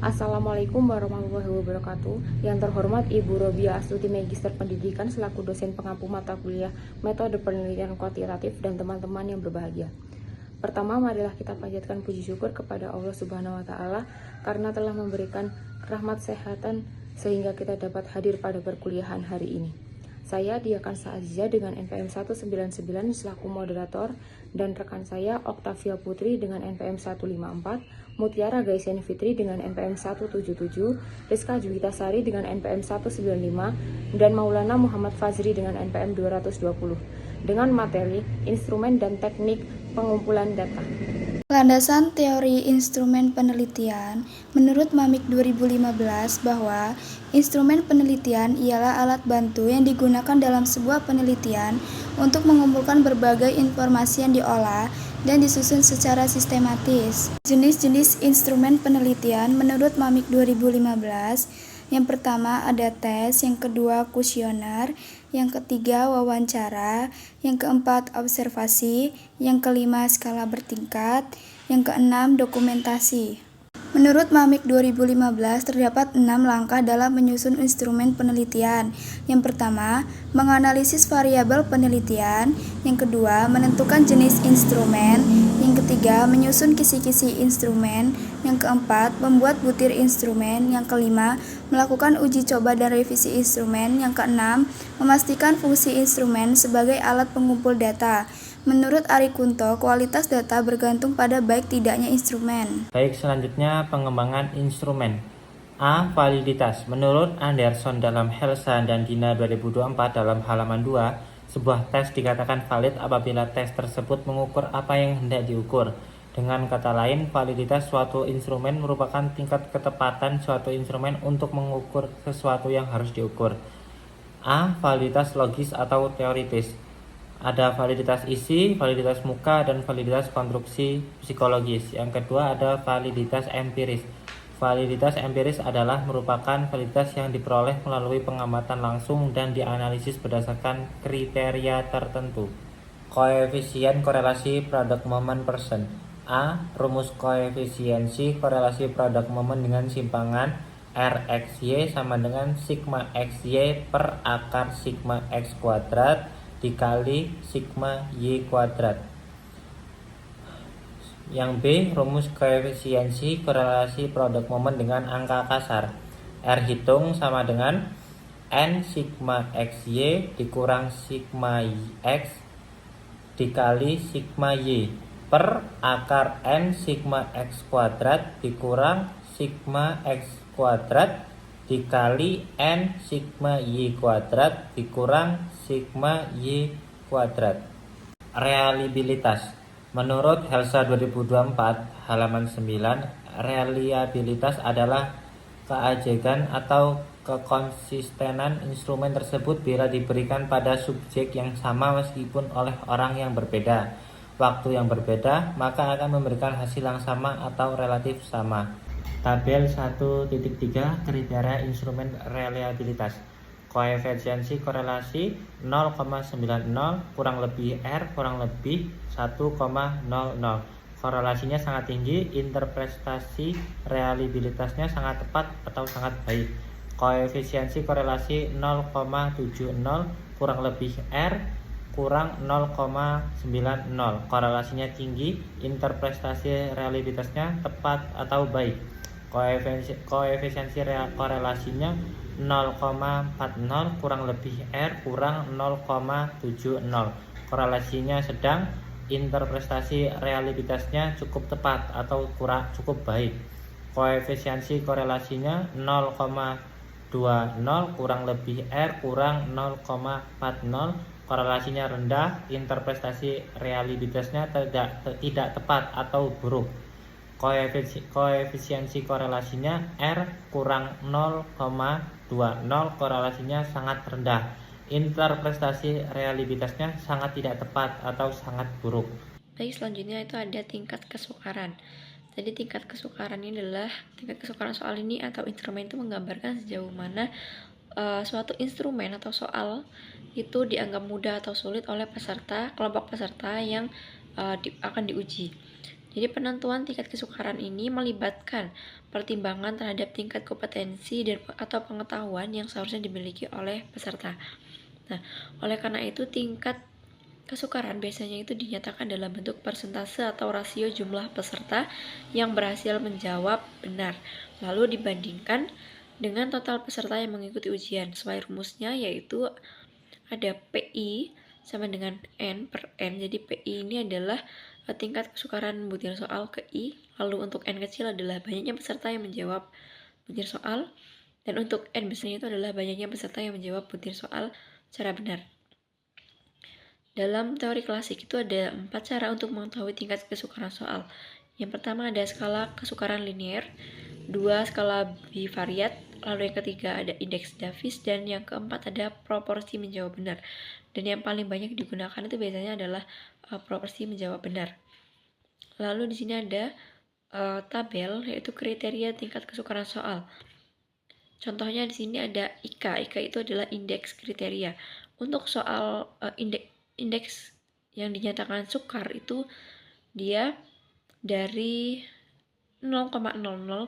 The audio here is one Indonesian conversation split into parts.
Assalamualaikum warahmatullahi wabarakatuh. Yang terhormat Ibu Robia Astuti Magister Pendidikan selaku dosen pengampu mata kuliah Metode Penelitian Kuantitatif dan teman-teman yang berbahagia. Pertama, marilah kita panjatkan puji syukur kepada Allah Subhanahu wa taala karena telah memberikan rahmat kesehatan sehingga kita dapat hadir pada perkuliahan hari ini. Saya Diakan Sa'azizah dengan NPM 199 selaku moderator dan rekan saya Oktavia Putri dengan NPM 154, Mutiara Gaisian Fitri dengan NPM 177, Rizka Juwita Sari dengan NPM 195, dan Maulana Muhammad Fazri dengan NPM 220 dengan materi instrumen dan teknik pengumpulan data. Landasan teori instrumen penelitian, menurut Mamik 2015 bahwa instrumen penelitian ialah alat bantu yang digunakan dalam sebuah penelitian untuk mengumpulkan berbagai informasi yang diolah dan disusun secara sistematis. Jenis-jenis instrumen penelitian menurut Mamik 2015, yang pertama ada tes, yang kedua kuesioner, yang ketiga wawancara, yang keempat observasi, yang kelima skala bertingkat, yang keenam dokumentasi. Menurut Mamik 2015, terdapat 6 langkah dalam menyusun instrumen penelitian. Yang pertama, menganalisis variabel penelitian. Yang kedua, menentukan jenis instrumen. Yang ketiga, menyusun kisi-kisi instrumen. Yang keempat, membuat butir instrumen. Yang kelima, melakukan uji coba dan revisi instrumen. Yang keenam, memastikan fungsi instrumen sebagai alat pengumpul data. Menurut Ari Kunto, kualitas data bergantung pada baik tidaknya instrumen. Baik, selanjutnya pengembangan instrumen. A. Validitas. Menurut Anderson dalam Helsa dan Dina 2024 dalam halaman 2, sebuah tes dikatakan valid apabila tes tersebut mengukur apa yang hendak diukur. Dengan kata lain, validitas suatu instrumen merupakan tingkat ketepatan suatu instrumen untuk mengukur sesuatu yang harus diukur. A. Validitas logis atau teoritis. Ada validitas isi, validitas muka, dan validitas konstruksi psikologis. Yang kedua ada validitas empiris. Validitas empiris adalah merupakan validitas yang diperoleh melalui pengamatan langsung dan dianalisis berdasarkan kriteria tertentu. Koefisien korelasi product moment percent. A. Rumus koefisiensi korelasi product moment dengan simpangan RXY sama dengan sigma XY per akar sigma X kuadrat dikali sigma Y kuadrat. Yang B, rumus koefisiensi korelasi produk moment dengan angka kasar. R hitung sama dengan N sigma XY dikurang sigma X dikali sigma Y per akar N sigma X kuadrat dikurang sigma X kuadrat dikali N sigma Y kuadrat dikurang sigma Y kuadrat. Reliabilitas. Menurut Helsa 2024 halaman 9, reliabilitas adalah keajegan atau kekonsistenan instrumen tersebut bila diberikan pada subjek yang sama meskipun oleh orang yang berbeda, waktu yang berbeda, maka akan memberikan hasil yang sama atau relatif sama. Tabel 1.3 kriteria instrumen reliabilitas. Koefisiensi korelasi 0,90 kurang lebih R kurang lebih 1,00. Korelasinya sangat tinggi, interpretasi reliabilitasnya sangat tepat atau sangat baik. Koefisiensi korelasi 0,70 kurang lebih R kurang 0,90. Korelasinya tinggi, interpretasi reliabilitasnya tepat atau baik. Koefisiensi korelasinya 0,40 kurang lebih R kurang 0,70. Korelasinya sedang, interpretasi reliabilitasnya cukup tepat atau kurang cukup baik. Koefisiensi korelasinya 0,20 kurang lebih R kurang 0,40. Korelasinya rendah, interpretasi reliabilitasnya tidak tepat atau buruk. Koefisiensi korelasinya R kurang 0,20, korelasinya sangat rendah, interpretasi reliabilitasnya sangat tidak tepat atau sangat buruk. Baik, selanjutnya itu ada tingkat kesukaran. Jadi tingkat kesukaran ini adalah tingkat kesukaran soal ini atau instrumen itu menggambarkan sejauh mana suatu instrumen atau soal itu dianggap mudah atau sulit oleh kelompok peserta yang akan diuji. Jadi penentuan tingkat kesukaran ini melibatkan pertimbangan terhadap tingkat kompetensi dan atau pengetahuan yang seharusnya dimiliki oleh peserta. Nah, oleh karena itu tingkat kesukaran biasanya itu dinyatakan dalam bentuk persentase atau rasio jumlah peserta yang berhasil menjawab benar, lalu dibandingkan dengan total peserta yang mengikuti ujian. Sesuai rumusnya yaitu ada PI sama dengan N per N. Jadi PI ini adalah tingkat kesukaran butir soal ke I, lalu untuk N kecil adalah banyaknya peserta yang menjawab butir soal, dan untuk N besarnya itu adalah banyaknya peserta yang menjawab butir soal secara benar. Dalam teori klasik itu ada 4 cara untuk mengetahui tingkat kesukaran soal. Yang pertama ada skala kesukaran linear, 2 skala bivariat, lalu yang ketiga ada indeks Davis, dan yang keempat ada proporsi menjawab benar. Dan yang paling banyak digunakan itu biasanya adalah proporsi menjawab benar. Lalu di sini ada tabel yaitu kriteria tingkat kesukaran soal. Contohnya di sini ada IK. IK itu adalah indeks kriteria. Untuk soal indeks yang dinyatakan sukar itu dia dari 0,00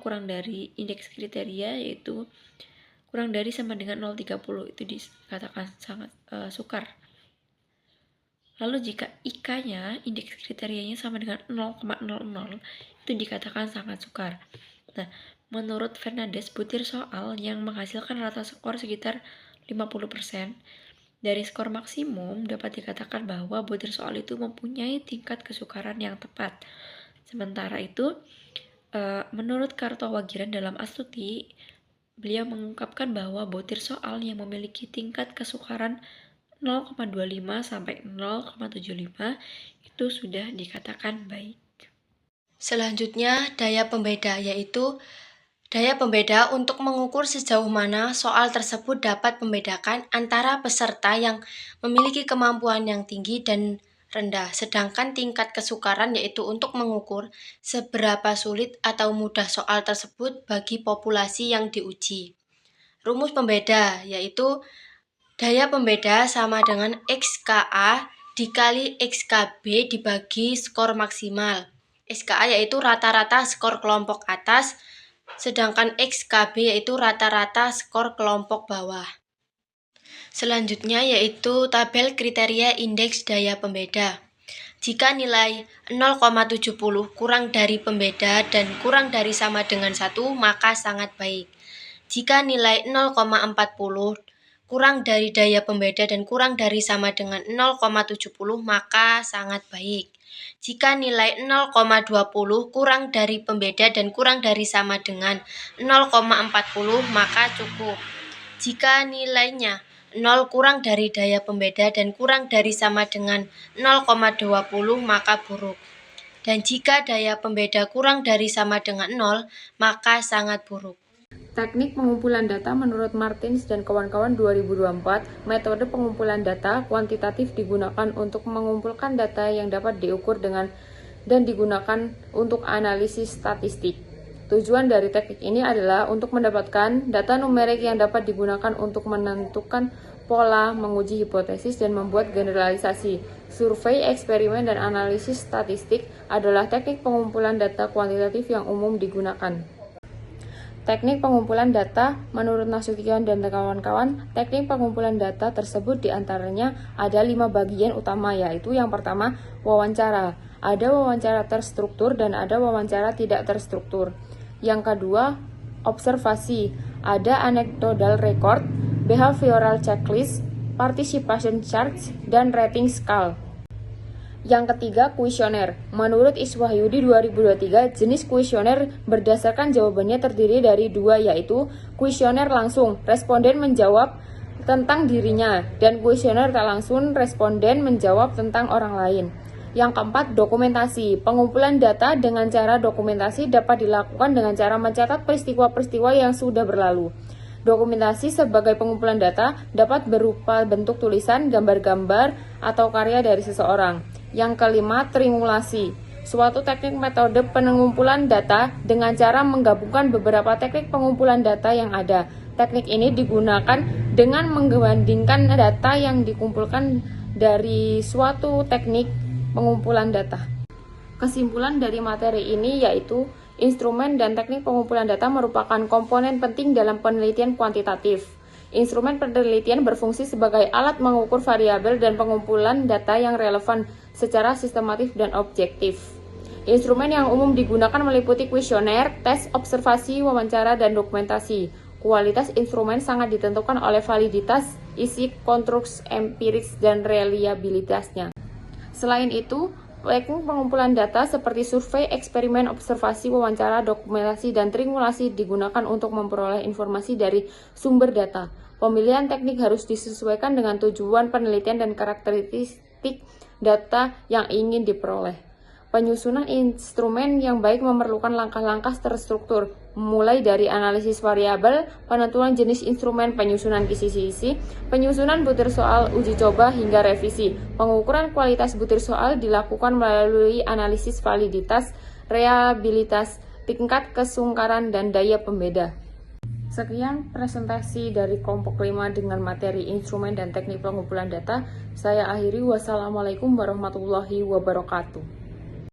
kurang dari indeks kriteria yaitu kurang dari sama dengan 0,30 itu dikatakan sangat sukar. Lalu jika IK-nya, indeks kriterianya sama dengan 0,00 itu dikatakan sangat sukar. Nah, menurut Fernandes, butir soal yang menghasilkan rata skor sekitar 50% dari skor maksimum dapat dikatakan bahwa butir soal itu mempunyai tingkat kesukaran yang tepat. Sementara itu, menurut Kartowagiran dalam Astuti, beliau mengungkapkan bahwa butir soal yang memiliki tingkat kesukaran 0,25 sampai 0,75 itu sudah dikatakan baik. Selanjutnya, daya pembeda, yaitu daya pembeda untuk mengukur sejauh mana soal tersebut dapat membedakan antara peserta yang memiliki kemampuan yang tinggi dan rendah, sedangkan tingkat kesukaran yaitu untuk mengukur seberapa sulit atau mudah soal tersebut bagi populasi yang diuji. Rumus pembeda yaitu daya pembeda sama dengan XKA dikali XKB dibagi skor maksimal. SKA yaitu rata-rata skor kelompok atas, sedangkan XKB yaitu rata-rata skor kelompok bawah. Selanjutnya yaitu tabel kriteria indeks daya pembeda. Jika nilai 0,70 kurang dari pembeda dan kurang dari sama dengan 1, maka sangat baik. Jika nilai 0,40 kurang dari daya pembeda dan kurang dari sama dengan 0,70, maka sangat baik. Jika nilai 0,20 kurang dari pembeda dan kurang dari sama dengan 0,40, maka cukup. Jika nilainya 0 kurang dari daya pembeda dan kurang dari sama dengan 0,20, maka buruk. Dan jika daya pembeda kurang dari sama dengan 0, maka sangat buruk. Teknik pengumpulan data menurut Martins dan kawan-kawan 2024, metode pengumpulan data kuantitatif digunakan untuk mengumpulkan data yang dapat diukur dan digunakan untuk analisis statistik. Tujuan dari teknik ini adalah untuk mendapatkan data numerik yang dapat digunakan untuk menentukan pola, menguji hipotesis, dan membuat generalisasi. Survei, eksperimen, dan analisis statistik adalah teknik pengumpulan data kuantitatif yang umum digunakan. Teknik pengumpulan data menurut Nasution dan kawan-kawan, teknik pengumpulan data tersebut diantaranya ada 5 bagian utama, yaitu yang pertama wawancara. Ada wawancara terstruktur dan ada wawancara tidak terstruktur. Yang kedua observasi. Ada anecdotal record, behavioral checklist, participation charts, dan rating scale. Yang ketiga, kuesioner. Menurut Iswahyudi 2023, jenis kuesioner berdasarkan jawabannya terdiri dari 2, yaitu kuesioner langsung, responden menjawab tentang dirinya, dan kuesioner tak langsung, responden menjawab tentang orang lain. Yang keempat, dokumentasi. Pengumpulan data dengan cara dokumentasi dapat dilakukan dengan cara mencatat peristiwa-peristiwa yang sudah berlalu. Dokumentasi sebagai pengumpulan data dapat berupa bentuk tulisan, gambar-gambar, atau karya dari seseorang. Yang kelima, trimulasi. Suatu teknik metode pengumpulan data dengan cara menggabungkan beberapa teknik pengumpulan data yang ada. Teknik ini digunakan dengan membandingkan data yang dikumpulkan dari suatu teknik pengumpulan data. Kesimpulan dari materi ini yaitu Instrumen dan teknik pengumpulan data merupakan komponen penting dalam penelitian kuantitatif. Instrumen penelitian berfungsi sebagai alat mengukur variabel dan pengumpulan data yang relevan secara sistematif dan objektif. Instrumen yang umum digunakan meliputi kuesioner, tes, observasi, wawancara, dan dokumentasi. Kualitas instrumen sangat ditentukan oleh validitas, isi, konstruksi empiris, dan reliabilitasnya. Selain itu, teknik pengumpulan data seperti survei, eksperimen, observasi, wawancara, dokumentasi, dan triangulasi digunakan untuk memperoleh informasi dari sumber data. Pemilihan teknik harus disesuaikan dengan tujuan penelitian dan karakteristik data yang ingin diperoleh. Penyusunan instrumen yang baik memerlukan langkah-langkah terstruktur, mulai dari analisis variabel, penentuan jenis instrumen, penyusunan kisi-kisi, penyusunan butir soal, uji coba, hingga revisi. Pengukuran kualitas butir soal dilakukan melalui analisis validitas, reliabilitas, tingkat kesungkaran, dan daya pembeda. Sekian presentasi dari kelompok 5 dengan materi instrumen dan teknik pengumpulan data. Saya akhiri. Wassalamualaikum warahmatullahi wabarakatuh.